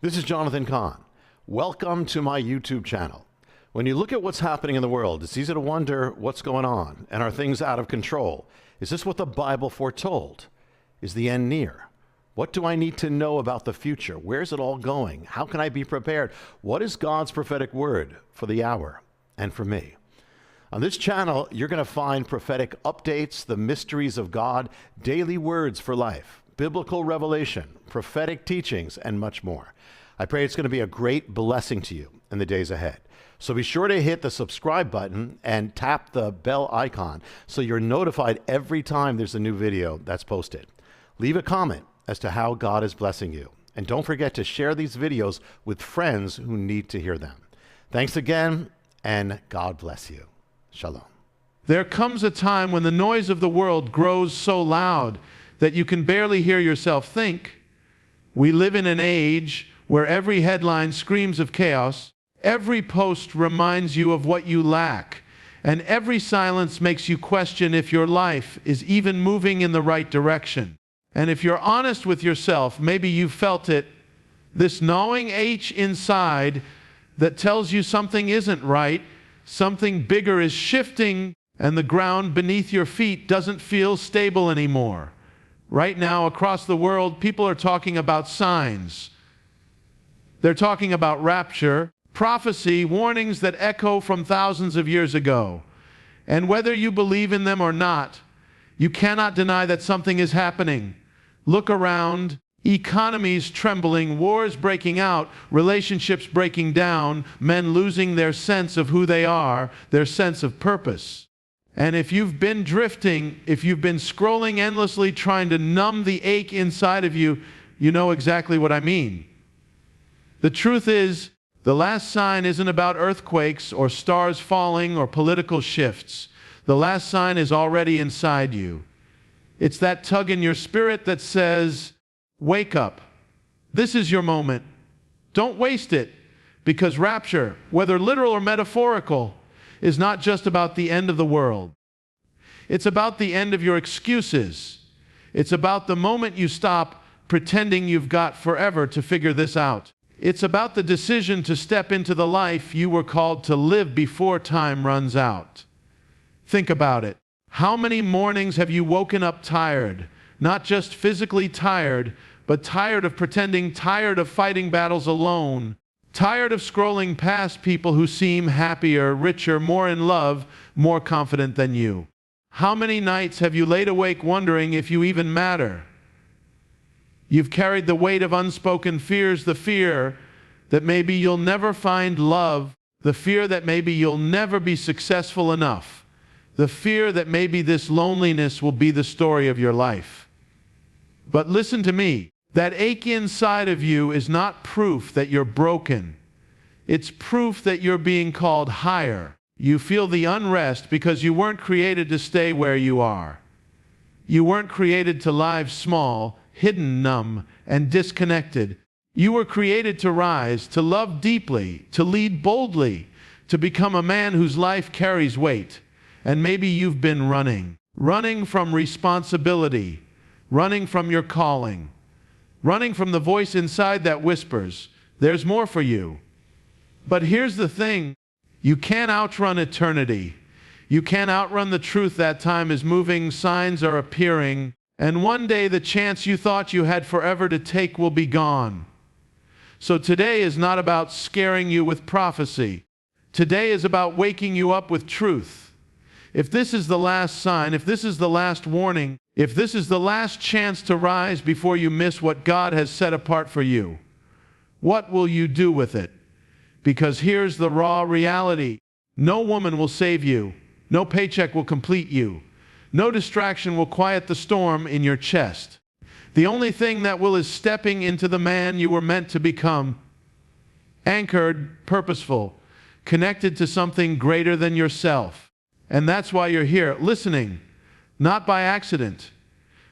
This is Jonathan Cahn. Welcome to my YouTube channel. When you look at what's happening in the world, it's easy to wonder what's going on, and are things out of control? Is this what the Bible foretold? Is the end near? What do I need to know about the future? Where's it all going? How can I be prepared? What is God's prophetic word for the hour and for me? On this channel, you're going to find prophetic updates, the mysteries of God, daily words for life, biblical revelation, prophetic teachings, and much more. I pray it's going to be a great blessing to you in the days ahead. So be sure to hit the subscribe button and tap the bell icon so you're notified every time there's a new video that's posted. Leave a comment as to how God is blessing you. And don't forget to share these videos with friends who need to hear them. Thanks again, and God bless you. Shalom. There comes a time when the noise of the world grows so loud that you can barely hear yourself think. We live in an age where every headline screams of chaos, every post reminds you of what you lack, and every silence makes you question if your life is even moving in the right direction. And if you're honest with yourself, maybe you felt it, this gnawing ache inside that tells you something isn't right, something bigger is shifting, and the ground beneath your feet doesn't feel stable anymore. Right now, across the world, people are talking about signs. They're talking about rapture, prophecy, warnings that echo from thousands of years ago. And whether you believe in them or not, you cannot deny that something is happening. Look around. Economies trembling, wars breaking out, relationships breaking down, men losing their sense of who they are, their sense of purpose. And if you've been drifting, if you've been scrolling endlessly trying to numb the ache inside of you, you know exactly what I mean. The truth is, the last sign isn't about earthquakes or stars falling or political shifts. The last sign is already inside you. It's that tug in your spirit that says, wake up. This is your moment. Don't waste it, because rapture, whether literal or metaphorical, is not just about the end of the world. It's about the end of your excuses. It's about the moment you stop pretending you've got forever to figure this out. It's about the decision to step into the life you were called to live before time runs out. Think about it. How many mornings have you woken up tired? Not just physically tired, but tired of pretending, tired of fighting battles alone, tired of scrolling past people who seem happier, richer, more in love, more confident than you. How many nights have you laid awake wondering if you even matter? You've carried the weight of unspoken fears, the fear that maybe you'll never find love, the fear that maybe you'll never be successful enough, the fear that maybe this loneliness will be the story of your life. But listen to me, that ache inside of you is not proof that you're broken. It's proof that you're being called higher. You feel the unrest because you weren't created to stay where you are. You weren't created to live small, hidden, numb, and disconnected. You were created to rise, to love deeply, to lead boldly, to become a man whose life carries weight. And maybe you've been running from responsibility, running from your calling, running from the voice inside that whispers, there's more for you. But here's the thing, you can't outrun eternity. You can't outrun the truth that time is moving, signs are appearing, and one day the chance you thought you had forever to take will be gone. So today is not about scaring you with prophecy. Today is about waking you up with truth. If this is the last sign, if this is the last warning, if this is the last chance to rise before you miss what God has set apart for you, what will you do with it? Because here's the raw reality. No woman will save you. No paycheck will complete you. No distraction will quiet the storm in your chest. The only thing that will is stepping into the man you were meant to become. Anchored, purposeful, connected to something greater than yourself. And that's why you're here, listening. Not by accident,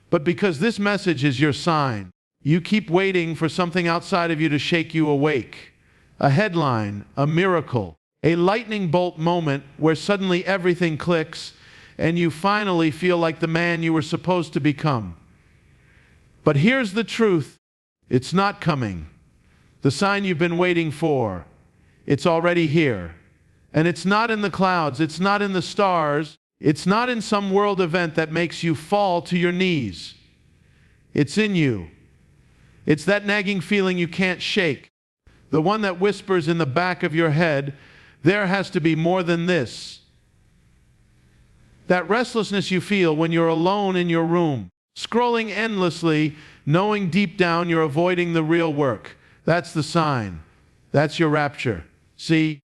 but because this message is your sign. You keep waiting for something outside of you to shake you awake. A headline, a miracle, a lightning bolt moment where suddenly everything clicks and you finally feel like the man you were supposed to become. But here's the truth, it's not coming. The sign you've been waiting for. It's already here. And it's not in the clouds. It's not in the stars. It's not in some world event that makes you fall to your knees. It's in you. It's that nagging feeling you can't shake. The one that whispers in the back of your head, there has to be more than this. That restlessness you feel when you're alone in your room, scrolling endlessly, knowing deep down you're avoiding the real work. That's the sign. That's your rapture. See,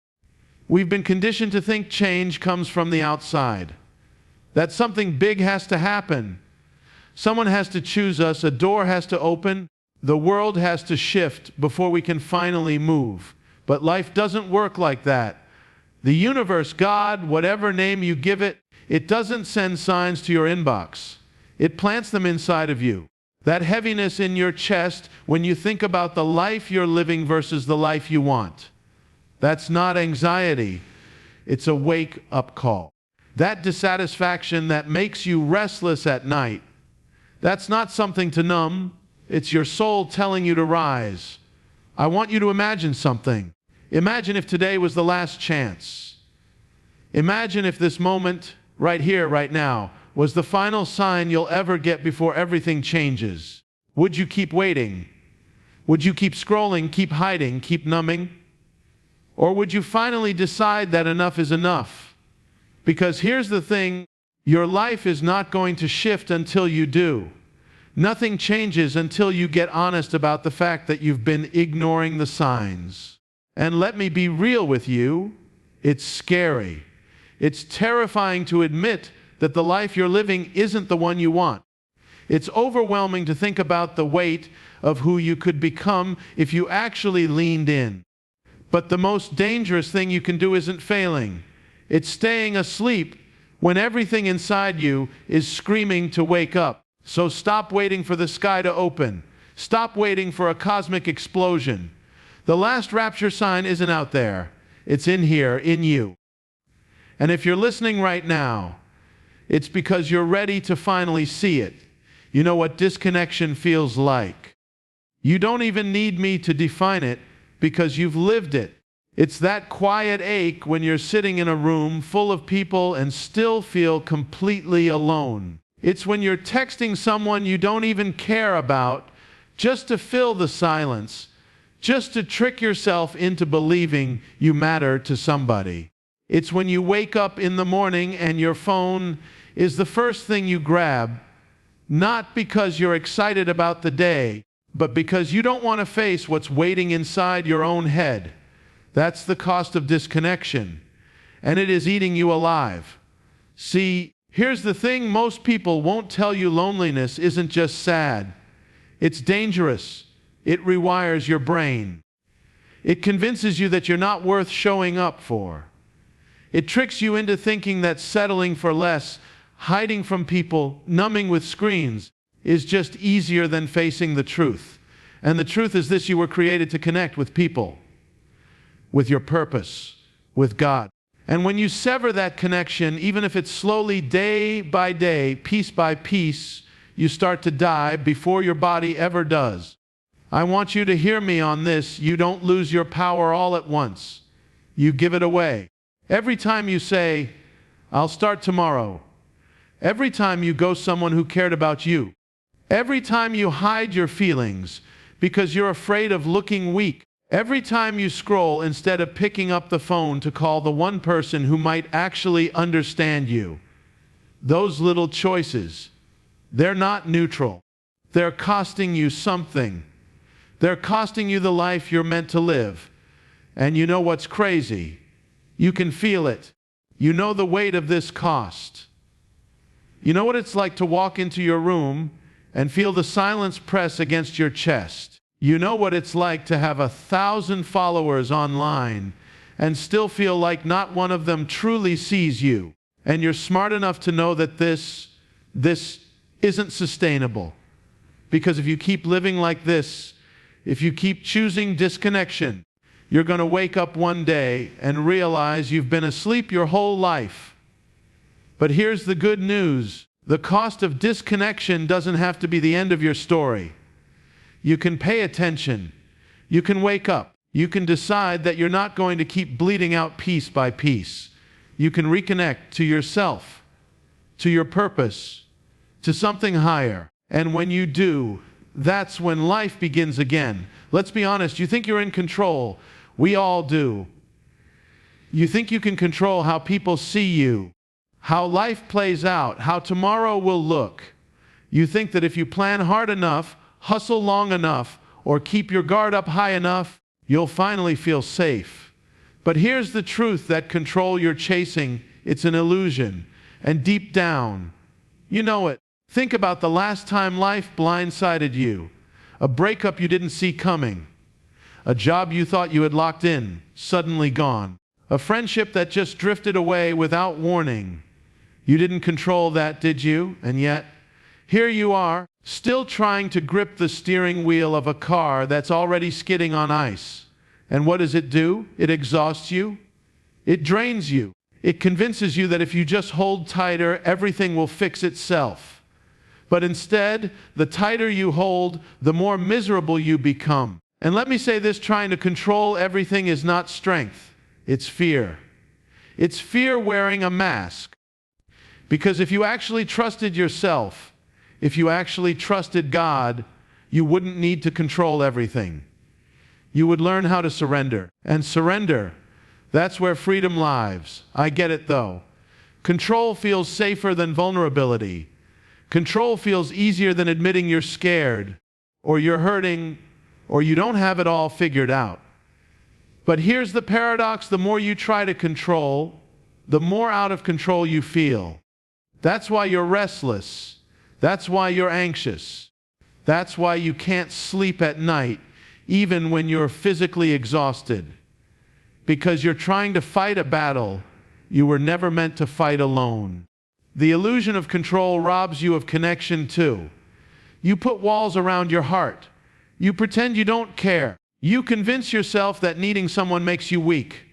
we've been conditioned to think change comes from the outside. That something big has to happen. Someone has to choose us, a door has to open, the world has to shift before we can finally move. But life doesn't work like that. The universe, God, whatever name you give it, it doesn't send signs to your inbox. It plants them inside of you. That heaviness in your chest when you think about the life you're living versus the life you want. That's not anxiety. It's a wake-up call. That dissatisfaction that makes you restless at night, that's not something to numb. It's your soul telling you to rise. I want you to imagine something. Imagine if today was the last chance. Imagine if this moment, right here, right now, was the final sign you'll ever get before everything changes. Would you keep waiting? Would you keep scrolling, keep hiding, keep numbing? Or would you finally decide that enough is enough? Because here's the thing, your life is not going to shift until you do. Nothing changes until you get honest about the fact that you've been ignoring the signs. And let me be real with you, it's scary. It's terrifying to admit that the life you're living isn't the one you want. It's overwhelming to think about the weight of who you could become if you actually leaned in. But the most dangerous thing you can do isn't failing. It's staying asleep when everything inside you is screaming to wake up. So stop waiting for the sky to open. Stop waiting for a cosmic explosion. The last rapture sign isn't out there. It's in here, in you. And if you're listening right now, it's because you're ready to finally see it. You know what disconnection feels like. You don't even need me to define it because you've lived it. It's that quiet ache when you're sitting in a room full of people and still feel completely alone. It's when you're texting someone you don't even care about just to fill the silence, just to trick yourself into believing you matter to somebody. It's when you wake up in the morning and your phone is the first thing you grab, not because you're excited about the day, but because you don't want to face what's waiting inside your own head. That's the cost of disconnection, and it is eating you alive. See, here's the thing most people won't tell you: loneliness isn't just sad. It's dangerous. It rewires your brain. It convinces you that you're not worth showing up for. It tricks you into thinking that settling for less, hiding from people, numbing with screens, is just easier than facing the truth. And the truth is this: you were created to connect with people, with your purpose, with God. And when you sever that connection, even if it's slowly, day by day, piece by piece, you start to die before your body ever does. I want you to hear me on this. You don't lose your power all at once. You give it away. Every time you say, "I'll start tomorrow," every time you ghost someone who cared about you, every time you hide your feelings because you're afraid of looking weak, every time you scroll instead of picking up the phone to call the one person who might actually understand you, those little choices, they're not neutral. They're costing you something. They're costing you the life you're meant to live. And you know what's crazy? You can feel it. You know the weight of this cost. You know what it's like to walk into your room and feel the silence press against your chest. You know what it's like to have 1,000 followers online and still feel like not one of them truly sees you. And you're smart enough to know that this isn't sustainable. Because if you keep living like this, if you keep choosing disconnection, you're going to wake up one day and realize you've been asleep your whole life. But here's the good news. The cost of disconnection doesn't have to be the end of your story. You can pay attention. You can wake up. You can decide that you're not going to keep bleeding out piece by piece. You can reconnect to yourself, to your purpose, to something higher. And when you do, that's when life begins again. Let's be honest, you think you're in control. We all do. You think you can control how people see you, how life plays out, how tomorrow will look. You think that if you plan hard enough, hustle long enough, or keep your guard up high enough, you'll finally feel safe. But here's the truth: that control you're chasing, it's an illusion. And deep down, you know it. Think about the last time life blindsided you. A breakup you didn't see coming. A job you thought you had locked in, suddenly gone. A friendship that just drifted away without warning. You didn't control that, did you? And yet, here you are, still trying to grip the steering wheel of a car that's already skidding on ice. And what does it do? It exhausts you. It drains you. It convinces you that if you just hold tighter, everything will fix itself. But instead, the tighter you hold, the more miserable you become. And let me say this: trying to control everything is not strength. It's fear. It's fear wearing a mask. Because if you actually trusted yourself, if you actually trusted God, you wouldn't need to control everything. You would learn how to surrender. And surrender, that's where freedom lies. I get it though. Control feels safer than vulnerability. Control feels easier than admitting you're scared, or you're hurting, or you don't have it all figured out. But here's the paradox: the more you try to control, the more out of control you feel. That's why you're restless. That's why you're anxious. That's why you can't sleep at night, even when you're physically exhausted. Because you're trying to fight a battle you were never meant to fight alone. The illusion of control robs you of connection too. You put walls around your heart. You pretend you don't care. You convince yourself that needing someone makes you weak.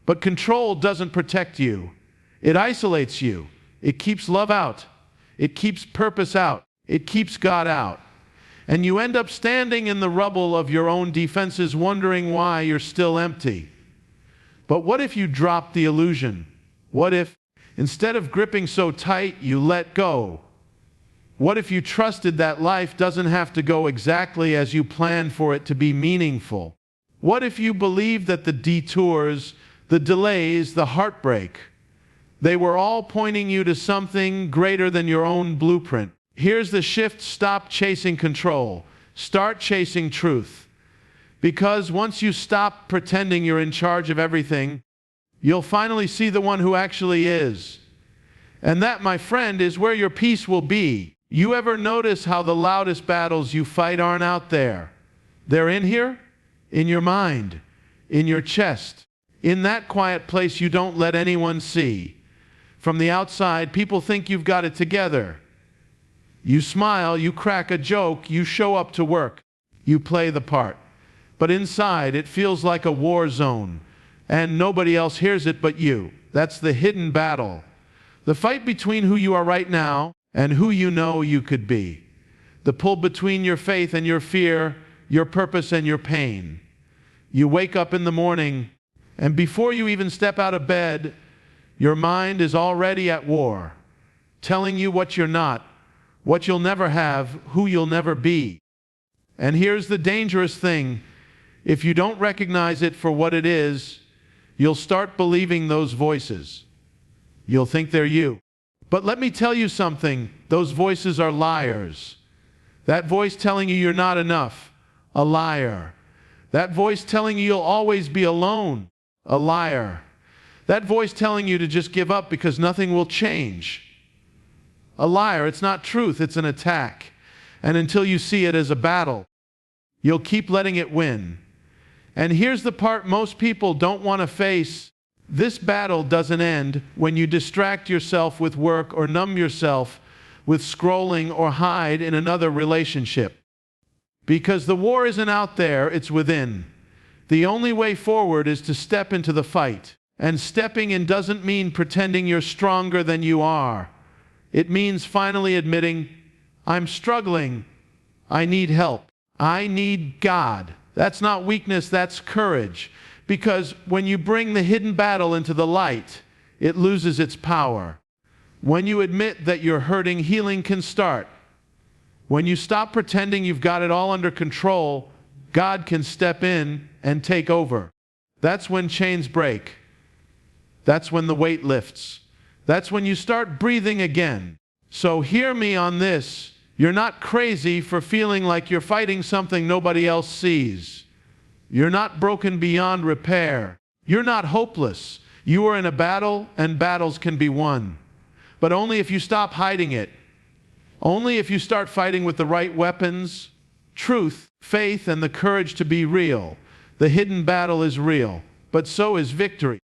But control doesn't protect you. It isolates you. It keeps love out. It keeps purpose out. It keeps God out. And you end up standing in the rubble of your own defenses, wondering why you're still empty. But what if you dropped the illusion? What if, instead of gripping so tight, you let go? What if you trusted that life doesn't have to go exactly as you planned for it to be meaningful? What if you believed that the detours, the delays, the heartbreak, they were all pointing you to something greater than your own blueprint? Here's the shift: stop chasing control. Start chasing truth. Because once you stop pretending you're in charge of everything, you'll finally see the one who actually is. And that, my friend, is where your peace will be. You ever notice how the loudest battles you fight aren't out there? They're in here, in your mind, in your chest, in that quiet place you don't let anyone see. From the outside, people think you've got it together. You smile, you crack a joke, you show up to work, you play the part. But inside, it feels like a war zone, and nobody else hears it but you. That's the hidden battle. The fight between who you are right now and who you know you could be. The pull between your faith and your fear, your purpose and your pain. You wake up in the morning, and before you even step out of bed, your mind is already at war, telling you what you're not, what you'll never have, who you'll never be. And here's the dangerous thing: if you don't recognize it for what it is, you'll start believing those voices. You'll think they're you. But let me tell you something: those voices are liars. That voice telling you you're not enough, a liar. That voice telling you you'll always be alone, a liar. That voice telling you to just give up because nothing will change, a liar. It's not truth, it's an attack. And until you see it as a battle, you'll keep letting it win. And here's the part most people don't want to face: this battle doesn't end when you distract yourself with work or numb yourself with scrolling or hide in another relationship. Because the war isn't out there, it's within. The only way forward is to step into the fight. And stepping in doesn't mean pretending you're stronger than you are. It means finally admitting, I'm struggling. I need help. I need God. That's not weakness, that's courage. Because when you bring the hidden battle into the light, it loses its power. When you admit that you're hurting, healing can start. When you stop pretending you've got it all under control, God can step in and take over. That's when chains break. That's when the weight lifts. That's when you start breathing again. So hear me on this. You're not crazy for feeling like you're fighting something nobody else sees. You're not broken beyond repair. You're not hopeless. You are in a battle, and battles can be won. But only if you stop hiding it. Only if you start fighting with the right weapons, truth, faith, and the courage to be real. The hidden battle is real, but so is victory.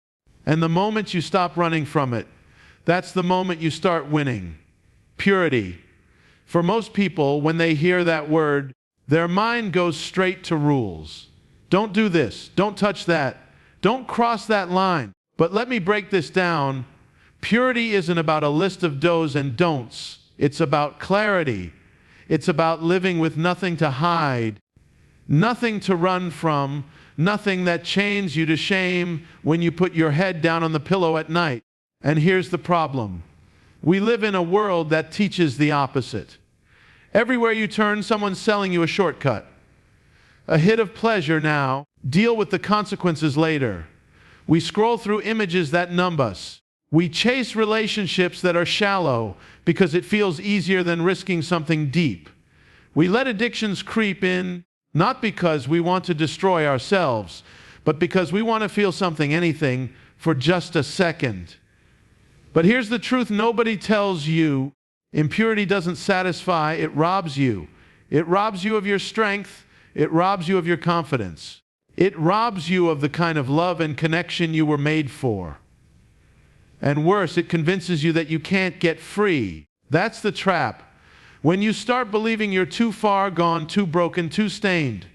And the moment you stop running from it, that's the moment you start winning. Purity. For most people, when they hear that word, their mind goes straight to rules. Don't do this. Don't touch that. Don't cross that line. But let me break this down. Purity isn't about a list of do's and don'ts. It's about clarity. It's about living with nothing to hide, nothing to run from, nothing that chains you to shame when you put your head down on the pillow at night. And here's the problem. We live in a world that teaches the opposite. Everywhere you turn, someone's selling you a shortcut. A hit of pleasure now, deal with the consequences later. We scroll through images that numb us. We chase relationships that are shallow because it feels easier than risking something deep. We let addictions creep in, not because we want to destroy ourselves, but because we want to feel something, anything, for just a second. But here's the truth nobody tells you. Impurity doesn't satisfy, it robs you. It robs you of your strength. It robs you of your confidence. It robs you of the kind of love and connection you were made for. And worse, it convinces you that you can't get free. That's the trap. When you start believing you're too far gone, too broken, too stained.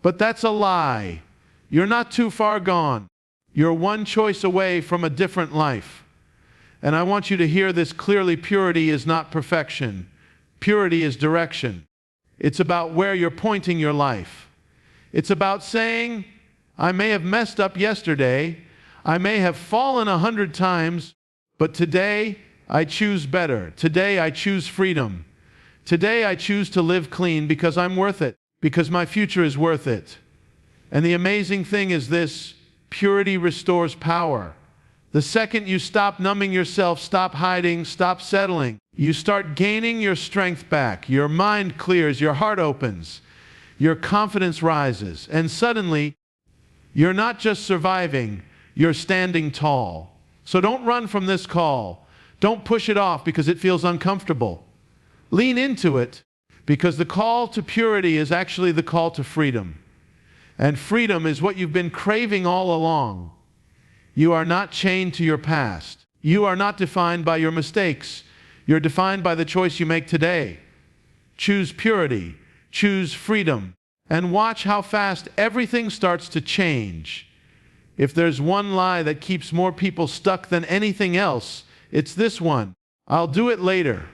But that's a lie. You're not too far gone. You're one choice away from a different life. And I want you to hear this clearly. Purity is not perfection. Purity is direction. It's about where you're pointing your life. It's about saying, I may have messed up yesterday, I may have fallen 100 times, but today I choose better. Today I choose freedom. Today I choose to live clean because I'm worth it, because my future is worth it. And the amazing thing is this, purity restores power. The second you stop numbing yourself, stop hiding, stop settling, you start gaining your strength back. Your mind clears, your heart opens, your confidence rises, and suddenly you're not just surviving, you're standing tall. So don't run from this call. Don't push it off because it feels uncomfortable. Lean into it because the call to purity is actually the call to freedom. And freedom is what you've been craving all along. You are not chained to your past. You are not defined by your mistakes. You're defined by the choice you make today. Choose purity. Choose freedom. And watch how fast everything starts to change. If there's one lie that keeps more people stuck than anything else, it's this one. I'll do it later.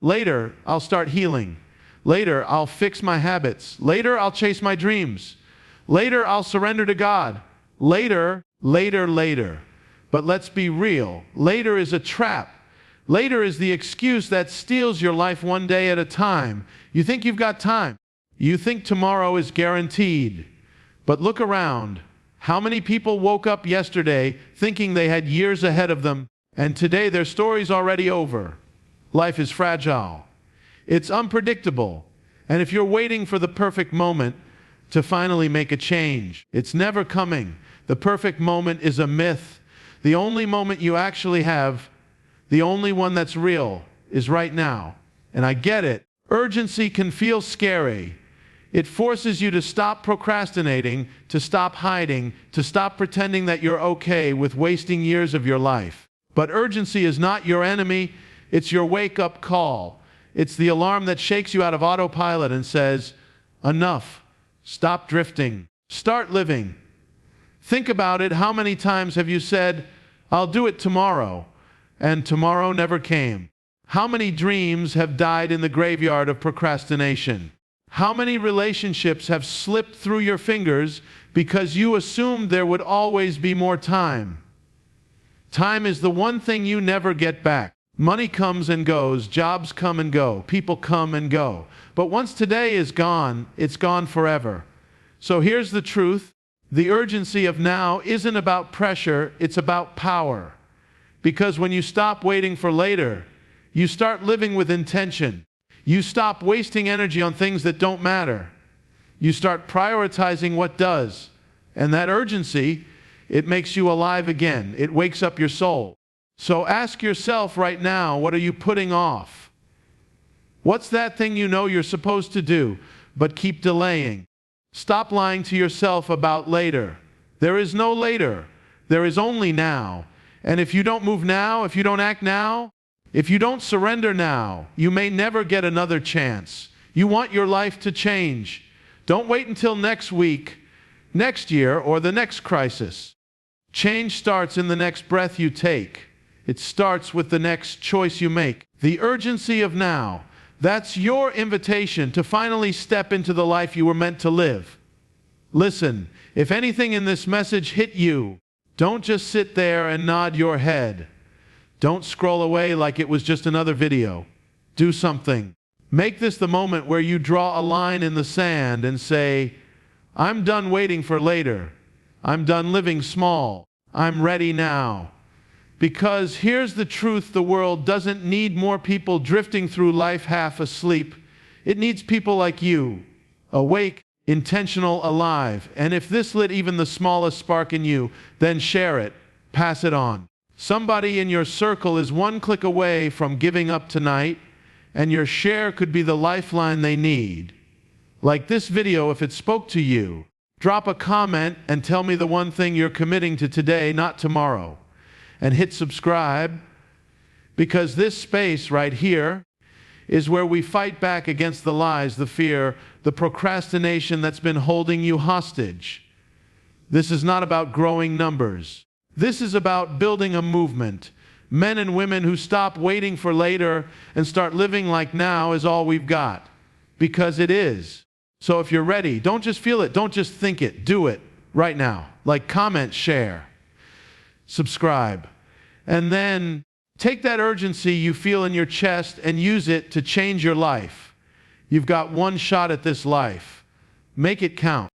Later, I'll start healing. Later, I'll fix my habits. Later, I'll chase my dreams. Later, I'll surrender to God. Later, later, later. But let's be real. Later is a trap. Later is the excuse that steals your life one day at a time. You think you've got time. You think tomorrow is guaranteed. But look around. How many people woke up yesterday thinking they had years ahead of them, and today their story's already over? Life is fragile. It's unpredictable. And if you're waiting for the perfect moment to finally make a change, it's never coming. The perfect moment is a myth. The only moment you actually have, the only one that's real, is right now. And I get it. Urgency can feel scary. It forces you to stop procrastinating, to stop hiding, to stop pretending that you're okay with wasting years of your life. But urgency is not your enemy. It's your wake-up call. It's the alarm that shakes you out of autopilot and says, enough. Stop drifting. Start living. Think about it. How many times have you said, I'll do it tomorrow, and tomorrow never came? How many dreams have died in the graveyard of procrastination? How many relationships have slipped through your fingers because you assumed there would always be more time? Time is the one thing you never get back. Money comes and goes, jobs come and go, people come and go. But once today is gone, it's gone forever. So here's the truth. The urgency of now isn't about pressure, it's about power. Because when you stop waiting for later, you start living with intention. You stop wasting energy on things that don't matter. You start prioritizing what does. And that urgency, it makes you alive again. It wakes up your soul. So ask yourself right now, what are you putting off? What's that thing you know you're supposed to do, but keep delaying? Stop lying to yourself about later. There is no later. There is only now. And if you don't move now, if you don't act now, if you don't surrender now, you may never get another chance. You want your life to change. Don't wait until next week, next year, or the next crisis. Change starts in the next breath you take. It starts with the next choice you make. The urgency of now. That's your invitation to finally step into the life you were meant to live. Listen, if anything in this message hit you, don't just sit there and nod your head. Don't scroll away like it was just another video. Do something. Make this the moment where you draw a line in the sand and say, I'm done waiting for later. I'm done living small. I'm ready now. Because here's the truth, the world doesn't need more people drifting through life half asleep. It needs people like you, awake, intentional, alive. And if this lit even the smallest spark in you, then share it, pass it on. Somebody in your circle is one click away from giving up tonight, and your share could be the lifeline they need. Like this video, if it spoke to you, drop a comment and tell me the one thing you're committing to today, not tomorrow. And hit subscribe, because this space right here is where we fight back against the lies, the fear, the procrastination that's been holding you hostage. This is not about growing numbers. This is about building a movement. Men and women who stop waiting for later and start living like now is all we've got. Because it is. So if you're ready, don't just feel it, don't just think it, do it right now. Like, comment, share, subscribe. And then take that urgency you feel in your chest and use it to change your life. You've got one shot at this life. Make it count.